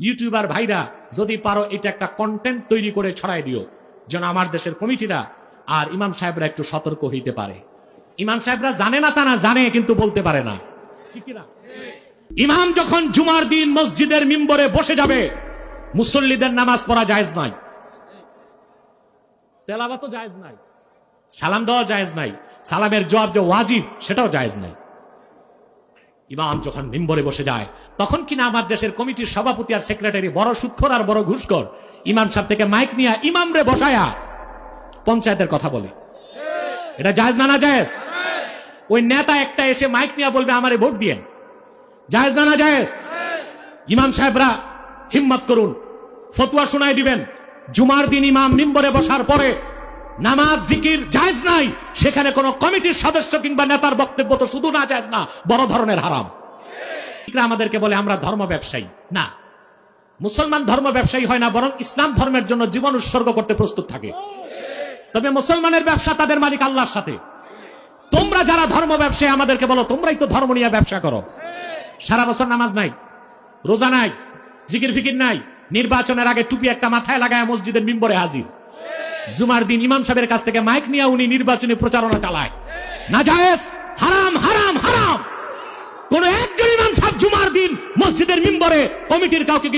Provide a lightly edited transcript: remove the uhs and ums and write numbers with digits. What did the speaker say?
YouTuber ভাইরা যদি পারো এটা একটা কন্টেন্ট তৈরি করে ছড়াই দিও, যেন আমার দেশের কমিটিরা আর ইমাম সাহেবরা একটু সতর্ক হইতে পারে। ইমাম সাহেবরা জানে না তা না, জানে কিন্তু বলতে পারে না। ঠিক না? ইমাম যখন জুমার দিন মসজিদের মিম্বরে বসে যাবে, মুসল্লিদের নামাজ পড়া জায়েজ নাই, তেলাওয়াতও জায়েজ নাই, সালাম দেওয়া জায়েজ নাই, সালামের জবাব যে ওয়াজিব সেটাও জায়েজ নাই। ইমাম যখন মিম্বরে বসে যায়, তখন কিনা আমার দেশের কমিটির সভাপতি আর সেক্রেটারি বড় সুৎখর আর বড় ঘুষখোর ইমাম সাহেব থেকে মাইক নিয়ে ইমাম রে বসায়া পঞ্চায়েতের কথা বলে। এটা জায়েজ না? না জায়েজ? ওই নেতা একটা এসে মাইক নিয়ে বলবে আমারে ভোট দিয়েন, জায়েজ না? না জায়েজ? ইমাম সাহেবরা হিম্মত করুন, ফতোয়া শোনায় দিবেন, জুমার দিন ইমাম মিম্বরে বসার পরে নামাজ জিকির জায়েজ নাই, সেখানে কোন কমিটির সদস্য কিংবা নেতার বক্তব্য তো শুধু না জায়েজ না, বড় ধরনের হারাম। আমাদেরকে বলে আমরা ধর্ম ব্যবসায়ী। না, মুসলমান ধর্ম ব্যবসায়ী হয় না, বরং ইসলাম ধর্মের জন্য জীবন উৎসর্গ করতে প্রস্তুত থাকে। তবে মুসলমানের ব্যবসা তাদের মালিক আল্লাহর সাথে। তোমরা যারা ধর্ম ব্যবসায়ী আমাদেরকে বলো তোমরাই তো ধর্ম নিয়ে ব্যবসা করো। সারা বছর নামাজ নাই, রোজা নাই, জিকির ফিকির নাই, নির্বাচনের আগে টুপি একটা মাথায় লাগায় মসজিদের মিম্বরে হাজির, জুমার দিন ইমাম সাহেবের কাছ থেকে মাইক নিয়ে উনি নির্বাচনী প্রচারণা চালায়। না জায়েজ, হারাম হারাম হারাম। কোন একজন ইমাম সাহেব জুমার দিন মসজিদের মিম্বরে কমিটির কাউকে